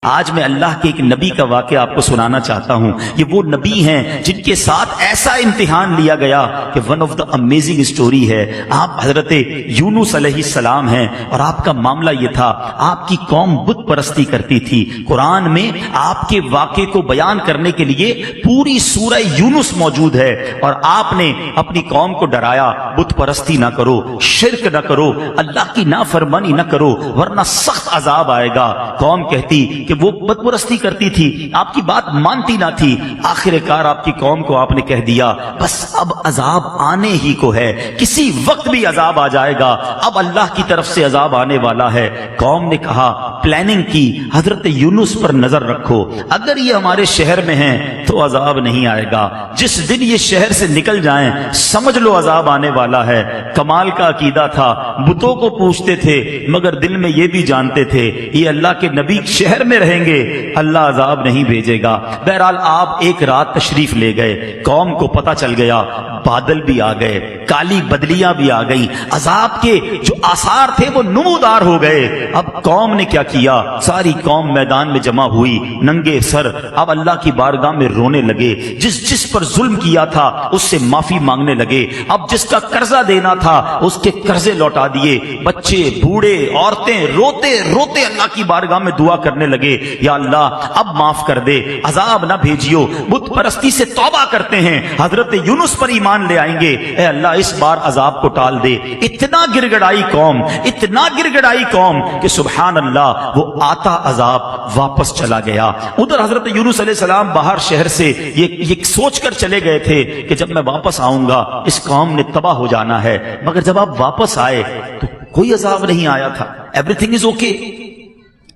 آج میں اللہ کے ایک نبی کا واقعہ آپ کو سنانا چاہتا ہوں۔ یہ وہ نبی ہیں جن کے ساتھ ایسا امتحان لیا گیا کہ one of the amazing story ہے۔ آپ حضرت یونس علیہ السلام ہیں اور آپ کا معاملہ یہ تھا، آپ کی قوم بت پرستی کرتی تھی۔ قرآن میں آپ کے واقعے کو بیان کرنے کے لیے پوری سورہ یونس موجود ہے، اور آپ نے اپنی قوم کو ڈرایا، بت پرستی نہ کرو، شرک نہ کرو، اللہ کی نافرمانی نہ کرو ورنہ سخت عذاب آئے گا۔ قوم کہتی کہ وہ بت پرستی کرتی تھی، آپ کی بات مانتی نہ تھی۔ آخر کار آپ کی قوم کو آپ نے کہہ دیا بس اب عذاب آنے ہی کو ہے، کسی وقت بھی عذاب آ جائے گا، اب اللہ کی طرف سے عذاب آنے والا ہے۔ قوم نے کہا، پلاننگ کی، حضرت یونس پر نظر رکھو، اگر یہ ہمارے شہر میں ہیں تو عذاب نہیں آئے گا، جس دن یہ شہر سے نکل جائیں سمجھ لو عذاب آنے والا ہے۔ کمال کا عقیدہ تھا، بتوں کو پوچھتے تھے مگر دل میں یہ بھی جانتے تھے یہ اللہ کے نبی شہر میں رہیں گے، اللہ عذاب نہیں بھیجے گا۔ بہرحال آپ ایک رات تشریف لے گئے، قوم کو پتہ چل گیا، بادل بھی آ گئے، کالی بدلیاں بھی آ گئیں، عذاب کے جو آثار تھے وہ نمودار ہو گئے۔ اب قوم نے کیا کیا، ساری قوم میدان میں جمع ہوئی، ننگے سر اب اللہ کی بارگاہ میں رونے لگے، جس پر ظلم کیا تھا اس سے معافی مانگنے لگے، اب جس کا قرضہ دینا تھا اس کے قرضے لوٹا دیے۔ بچے، بوڑھے، عورتیں روتے روتے اللہ کی بارگاہ میں دعا کرنے لگے، یا اللہ اب معاف کر دے، عذاب نہ بھیجیو، بت پرستی سے توبہ کرتے ہیں، حضرت یونس پر ایمان لے آئیں گے، اے اللہ اس بار عذاب کو ٹال دے۔ اتنا گڑگڑائی قوم، اتنا گڑگڑائی قوم کہ سبحان اللہ وہ آتا عذاب واپس چلا گیا۔ ادھر حضرت یونس علیہ السلام باہر شہر سے یہ سوچ کر چلے گئے تھے کہ جب میں واپس آؤں گا اس قوم نے تباہ ہو جانا ہے، مگر جب آپ واپس آئے تو کوئی عذاب نہیں آیا تھا، ایوری تھنگ از اوکے۔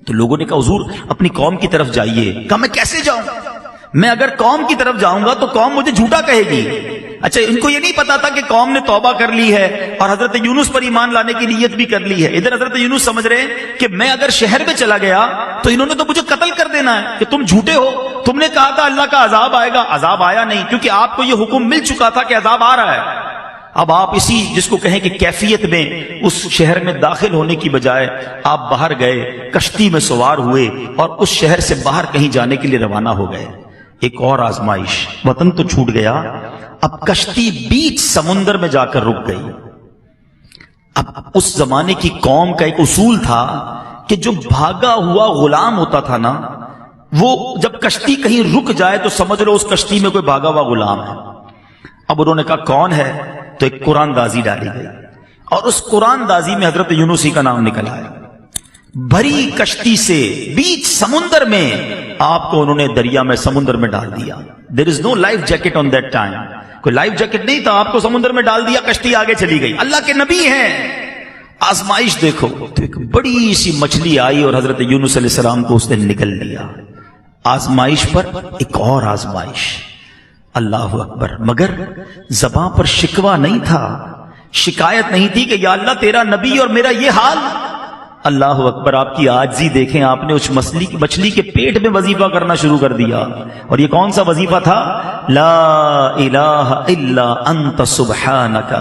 تو لوگوں نے کہا حضور اپنی قوم کی طرف جائیے۔ کہا میں کیسے جاؤں، میں اگر قوم کی طرف جاؤں گا تو قوم مجھے جھوٹا کہے گی۔ اچھا ان کو یہ نہیں پتا تھا کہ قوم نے توبہ کر لی ہے اور حضرت یونس پر ایمان لانے کی نیت بھی کر لی ہے۔ ادھر حضرت یونس سمجھ رہے ہیں کہ میں اگر شہر میں چلا گیا تو انہوں نے تو مجھے قتل کر دینا ہے کہ تم جھوٹے ہو، تم نے کہا تھا اللہ کا عذاب آئے گا، عذاب آیا نہیں، کیونکہ آپ کو یہ حکم مل چکا تھا کہ عذاب آ رہا ہے۔ اب آپ اسی جس کو کہیں کہ کیفیت میں اس شہر میں داخل ہونے کی بجائے آپ باہر گئے، کشتی میں سوار ہوئے اور اس شہر سے باہر کہیں جانے کے لیے روانہ ہو گئے۔ ایک اور آزمائش، وطن تو چھوٹ گیا، اب کشتی بیچ سمندر میں جا کر رک گئی۔ اب اس زمانے کی قوم کا ایک اصول تھا کہ جو بھاگا ہوا غلام ہوتا تھا نا، وہ جب کشتی کہیں رک جائے تو سمجھ لو اس کشتی میں کوئی بھاگا ہوا غلام ہے۔ اب انہوں نے کہا کون ہے، تو ایک قرآن دازی ڈالی گئی اور اس قرآن دازی میں حضرت یونس ہی کا نام نکل آیا۔ بھری کشتی سے بیچ سمندر میں آپ کو انہوں نے دریا میں سمندر میں ڈال دیا۔ There is no life jacket on that time, کوئی لائف جیکٹ نہیں تھا، آپ کو سمندر میں ڈال دیا، کشتی آگے چلی گئی۔ اللہ کے نبی ہیں، آزمائش دیکھو، تو ایک بڑی سی مچھلی آئی اور حضرت یونس علیہ السلام کو اس نے نگل لیا۔ آزمائش پر ایک اور آزمائش، اللہ اکبر، مگر زباں پر شکوہ نہیں تھا، شکایت نہیں تھی کہ یا اللہ تیرا نبی اور میرا یہ حال۔ اللہ اکبر، آپ کی عاجزی دیکھیں، آپ نے اس مچھلی کے پیٹ میں وظیفہ کرنا شروع کر دیا، اور یہ کون سا وظیفہ تھا؟ لا الہ الا انت سبحانک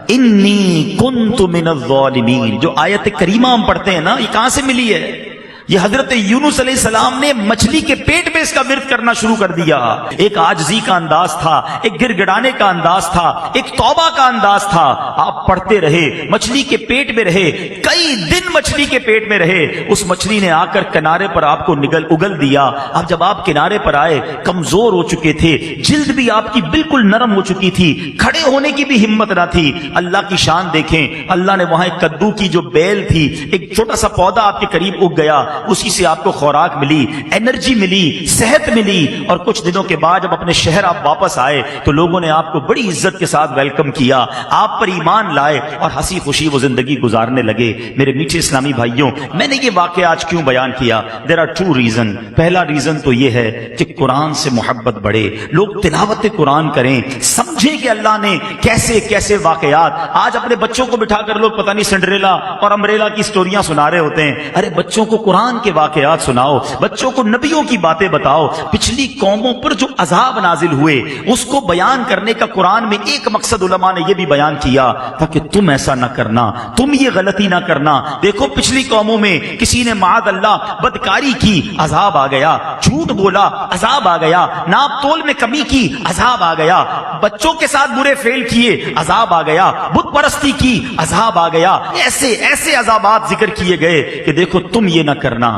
انی کنت من الظالمین۔ جو آیت کریمہ ہم پڑھتے ہیں نا، یہ کہاں سے ملی ہے؟ یہ حضرت یونس علیہ السلام نے مچھلی کے پیٹ میں اس کا ورد کرنا شروع کر دیا۔ ایک عاجزی کا انداز تھا، ایک گر گڑانے کا انداز تھا، ایک توبہ کا انداز تھا۔ آپ پڑھتے رہے، مچھلی کے پیٹ میں رہے، کئی دن مچھلی کے پیٹ میں رہے۔ اس مچھلی نے آ کر کنارے پر آپ کو اگل دیا۔ اب جب آپ کنارے پر آئے، کمزور ہو چکے تھے، جلد بھی آپ کی بالکل نرم ہو چکی تھی، کھڑے ہونے کی بھی ہمت نہ تھی۔ اللہ کی شان دیکھیں، اللہ نے وہاں ایک کدو کی جو بیل تھی، ایک چھوٹا سا پودا آپ کے قریب اگ گیا، اسی سے آپ کو خوراک ملی، انرجی ملی، صحت ملی، اور کچھ دنوں کے بعد جب اپنے شہر آپ واپس آئے تو لوگوں نے آپ کو بڑی عزت کے ساتھ ویلکم کیا، آپ پر ایمان لائے اور ہنسی خوشی وہ زندگی گزارنے لگے۔ میرے میٹھے اسلامی بھائیوں، میں نے یہ واقعہ آج کیوں بیان کیا؟ There are two reason. پہلا ریزن تو یہ ہے کہ قرآن سے محبت بڑھے، لوگ تلاوت قرآن کریں، سمجھیں کہ اللہ نے کیسے کیسے واقعات۔ آج اپنے بچوں کو بٹھا کر لوگ پتہ نہیں سنڈریلا اور امبریلا کی سٹوریاں سنا رہے ہوتے ہیں، ارے بچوں کو قرآن قرآن کے واقعات سناؤ، بچوں کو نبیوں کی باتیں بتاؤ، پچھلی قوموں پر جو عذاب نازل ہوئے اس کو بیان کرنے کا قرآن میں ایک مقصد علماء نے یہ بھی بیان کیا تھا کہ تم ایسا نہ کرنا، تم یہ غلطی نہ کرنا۔ دیکھو پچھلی قوموں میں کسی نے معاذ اللہ بدکاری کی، عذاب آ گیا، جھوٹ بولا، عذاب آ گیا، ناپ تول میں کمی کی، عذاب آ گیا، بچوں کے ساتھ برے فعل کیے، عذاب آ گیا، بت پرستی کی، عذاب آ گیا، ایسے ایسے عذابات ذکر کیے گئے کہ دیکھو تم یہ نہ کرنا۔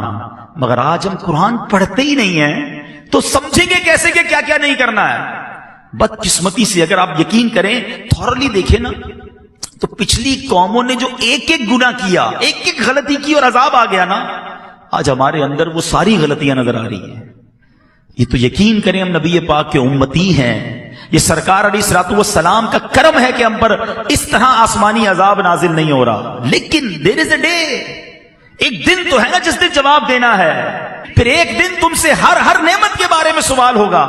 مگر آج ہم قرآن پڑھتے ہی نہیں ہیں تو سمجھیں گے کیسے کہ کیا کیا نہیں کرنا ہے؟ بدقسمتی سے اگر آپ یقین کریں، تھورلی دیکھیں نا، تو پچھلی قوموں نے جو ایک ایک گناہ کیا، ایک ایک غلطی کی اور عذاب آ گیا نا، آج ہمارے اندر وہ ساری غلطیاں نظر آ رہی ہیں۔ یہ تو یقین کریں ہم نبی پاک کے امتی ہیں، یہ سرکار علیہ الصلوۃ والسلام کا کرم ہے کہ ہم پر اس طرح آسمانی عذاب نازل نہیں ہو رہا۔ لیکن دیر از اے ڈے، ایک دن تو ہے نا جس دن جواب دینا ہے، پھر ایک دن تم سے ہر نعمت کے بارے میں سوال ہوگا۔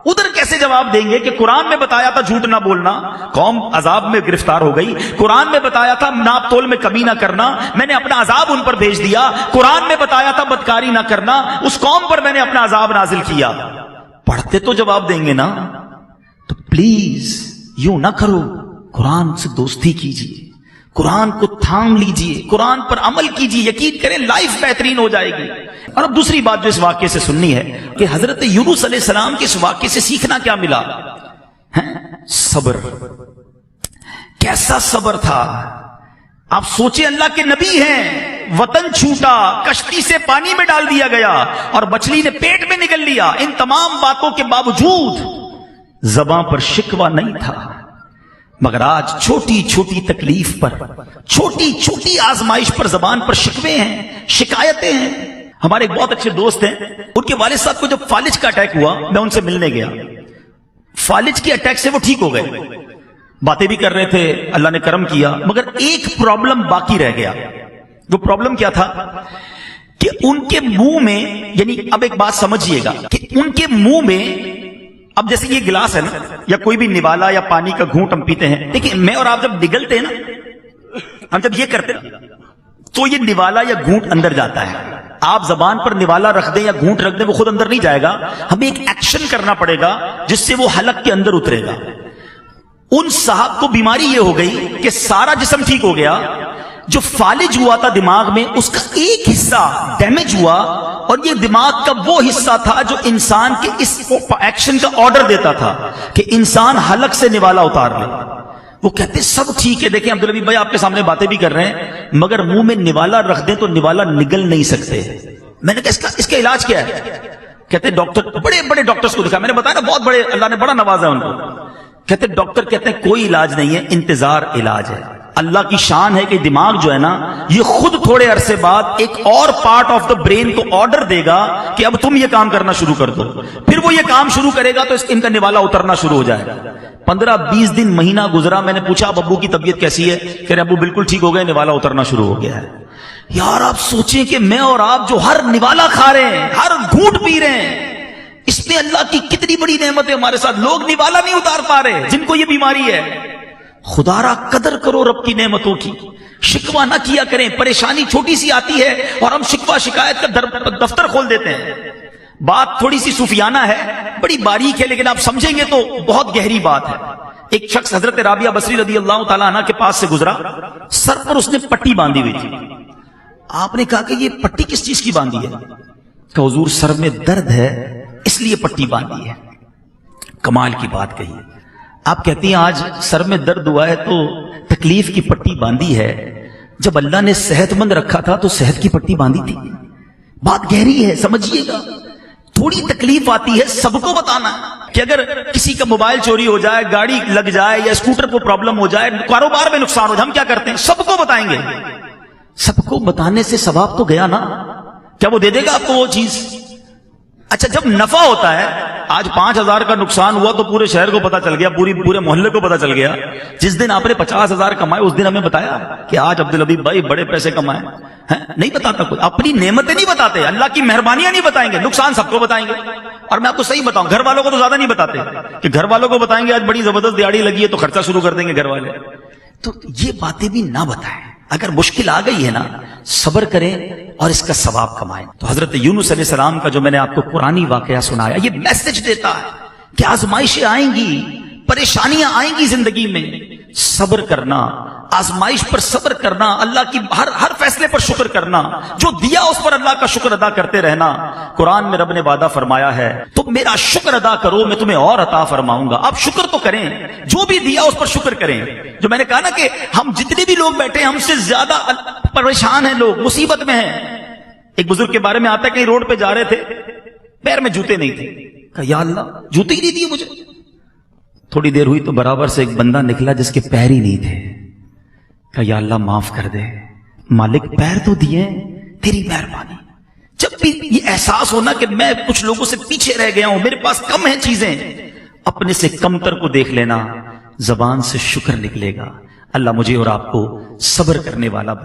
ادھر کیسے جواب دیں گے کہ قرآن میں بتایا تھا جھوٹ نہ بولنا، قوم عذاب میں گرفتار ہو گئی، قرآن میں بتایا تھا ناپ تول میں کمی نہ کرنا، میں نے اپنا عذاب ان پر بھیج دیا، قرآن میں بتایا تھا بدکاری نہ کرنا، اس قوم پر میں نے اپنا عذاب نازل کیا۔ پڑھتے تو جواب دیں گے نا، تو پلیز یوں نہ کرو، قرآن سے دوستی کیجیے، قرآن کو تھام لیجیے، قرآن پر عمل کیجیے، یقین کریں لائف بہترین ہو جائے گی۔ اور اب دوسری بات جو اس واقعے سے سننی ہے کہ حضرت یونس علیہ السلام کے اس واقعے سے سیکھنا کیا ملا؟ صبر۔ کیسا صبر تھا! آپ سوچیں، اللہ کے نبی ہیں، وطن چھوٹا، کشتی سے پانی میں ڈال دیا گیا اور مچھلی نے پیٹ میں نگل لیا، ان تمام باتوں کے باوجود زباں پر شکوہ نہیں تھا۔ مگر آج چھوٹی چھوٹی تکلیف پر، چھوٹی چھوٹی آزمائش پر زبان پر شکوے ہیں، شکایتیں ہیں۔ ہمارے ایک بہت اچھے دوست ہیں، ان کے والد صاحب کو جب فالج کا اٹیک ہوا، میں ان سے ملنے گیا، فالج کے اٹیک سے وہ ٹھیک ہو گئے، باتیں بھی کر رہے تھے، اللہ نے کرم کیا، مگر ایک پرابلم باقی رہ گیا۔ وہ پرابلم کیا تھا کہ ان کے منہ میں، یعنی اب ایک بات سمجھیے گا کہ ان کے منہ میں، اب جیسے یہ گلاس ہے نا، یا کوئی بھی نوالا یا پانی کا گھونٹ ہم پیتے ہیں، دیکھیں میں اور آپ جب نگلتے ہیں نا، ہم جب یہ کرتے ہیں تو یہ نوالا یا گھونٹ اندر جاتا ہے۔ آپ زبان پر نوالا رکھ دیں یا گھونٹ رکھ دیں، وہ خود اندر نہیں جائے گا، ہمیں ایک ایکشن کرنا پڑے گا جس سے وہ حلق کے اندر اترے گا۔ ان صاحب کو بیماری یہ ہو گئی کہ سارا جسم ٹھیک ہو گیا، جو فالج ہوا تھا دماغ میں اس کا ایک حصہ ڈیمیج ہوا، اور یہ دماغ کا وہ حصہ تھا جو انسان کے اس ایکشن کا آرڈر دیتا تھا کہ انسان حلق سے نوالا اتار لے۔ وہ کہتے سب ٹھیک ہے، دیکھیں عبدالعبی بھائی آپ کے سامنے باتیں بھی کر رہے ہیں، مگر منہ میں نوالا رکھ دیں تو نوالا نگل نہیں سکتے۔ میں نے کہا اس کا علاج کیا ہے؟ کہتے ڈاکٹر، بڑے بڑے ڈاکٹرز کو دکھا، میں نے بتایا نا بہت بڑے، اللہ نے بڑا نوازا ان کو۔ کہتے ڈاکٹر کہتے ہیں کوئی علاج نہیں ہے، انتظار علاج ہے۔ اللہ کی شان ہے کہ دماغ جو ہے نا، یہ خود تھوڑے عرصے بعد ایک اور پارٹ آف دا برین کو آرڈر دے گا کہ اب تم یہ کام کرنا شروع کر دو، پھر وہ یہ کام شروع کرے گا تو ان کا نوالا اترنا شروع ہو جائے گا۔ 15-20 دن، مہینہ گزرا، میں نے پوچھا اب ابو کی طبیعت کیسی ہے؟ کہہ رہے ابو بالکل ٹھیک ہو گئے، نوالا اترنا شروع ہو گیا ہے۔ یار آپ سوچیں کہ میں اور آپ جو ہر نوالا کھا رہے ہیں، ہر گھونٹ پی رہے ہیں، اس میں اللہ کی کتنی بڑی نعمت ہے ہمارے ساتھ۔ لوگ نوالا نہیں اتار پا رہے جن کو یہ بیماری ہے۔ خدا را قدر کرو رب کی نعمتوں کی، شکوہ نہ کیا کریں۔ پریشانی چھوٹی سی آتی ہے اور ہم شکوہ شکایت کا دفتر کھول دیتے ہیں۔ بات تھوڑی سی صوفیانہ ہے، بڑی باریک ہے، لیکن آپ سمجھیں گے تو بہت گہری بات ہے۔ ایک شخص حضرت رابعہ بصری رضی اللہ تعالیٰ عنہ کے پاس سے گزرا، سر پر اس نے پٹی باندھی ہوئی تھی۔ آپ نے کہا کہ یہ پٹی کس چیز کی باندھی ہے؟ کہ حضور سر میں درد ہے اس لیے پٹی باندھی ہے۔ کمال کی بات کہی۔ آپ کہتی ہیں آج سر میں درد ہوا ہے تو تکلیف کی پٹی باندھی ہے، جب اللہ نے صحت مند رکھا تھا تو صحت کی پٹی باندھی تھی۔ بات گہری ہے، سمجھیے گا۔ تھوڑی تکلیف آتی ہے، سب کو بتانا کہ اگر کسی کا موبائل چوری ہو جائے، گاڑی لگ جائے یا اسکوٹر کو پرابلم ہو جائے، کاروبار میں نقصان ہو جائے، ہم کیا کرتے ہیں؟ سب کو بتائیں گے۔ سب کو بتانے سے ثواب تو گیا نا؟ کیا وہ دے دے گا آپ کو وہ چیز؟ اچھا جب نفع ہوتا ہے، آج 5000 کا نقصان ہوا تو پورے شہر کو پتا چل گیا، پورے محلے کو پتا چل گیا۔ جس دن آپ نے 50,000 کمائے اس دن ہمیں بتایا کہ آج عبدالحبیب بھائی بڑے پیسے کمائے؟ نہیں بتاتا کوئی، اپنی نعمتیں نہیں بتاتے، اللہ کی مہربانیاں نہیں بتائیں گے، نقصان سب کو بتائیں گے۔ اور میں آپ کو صحیح بتاؤں، گھر والوں کو تو زیادہ نہیں بتاتے کہ گھر والوں کو بتائیں گے آج بڑی زبردست دیہڑی لگی ہے تو خرچہ شروع کر دیں گے گھر والے۔ تو یہ باتیں بھی نہ بتائیں۔ اگر مشکل آ گئی ہے نا صبر کریں اور اس کا ثواب کمائیں. تو حضرت یونس علیہ السلام کا جو میں نے آپ کو قرآنی واقعہ سنایا، یہ میسج دیتا ہے کہ آزمائشیں آئیں گی، پریشانیاں آئیں گی زندگی میں، صبر کرنا، آزمائش پر صبر کرنا، اللہ کی ہر فیصلے پر شکر کرنا، جو دیا اس پر اللہ کا شکر ادا کرتے رہنا. قرآن میں رب نے وعدہ فرمایا ہے تم میرا شکر ادا کرو میں تمہیں اور عطا فرماؤں گا. آپ شکر تو کریں، جو بھی دیا اس پر شکر کریں. جو میں نے کہا نا کہ ہم جتنے بھی لوگ بیٹھے ہیں ہم سے زیادہ پریشان ہیں، لوگ مصیبت میں ہیں. ایک بزرگ کے بارے میں آتا ہے کہیں روڈ پہ جا رہے تھے، پیر میں جوتے نہیں تھے، کہا یا اللہ جوتے ہی نہیں دیے مجھے. تھوڑی دیر ہوئی تو برابر سے ایک بندہ نکلا جس کے پیر ہی نہیں تھے. کہا یا اللہ معاف کر دے، مالک پیر تو دیے، تیری مہربانی. جب بھی یہ احساس ہونا کہ میں کچھ لوگوں سے پیچھے رہ گیا ہوں، میرے پاس کم ہیں چیزیں، اپنے سے کمتر کو دیکھ لینا، زبان سے شکر نکلے گا. اللہ مجھے اور آپ کو صبر کرنے والا بنا.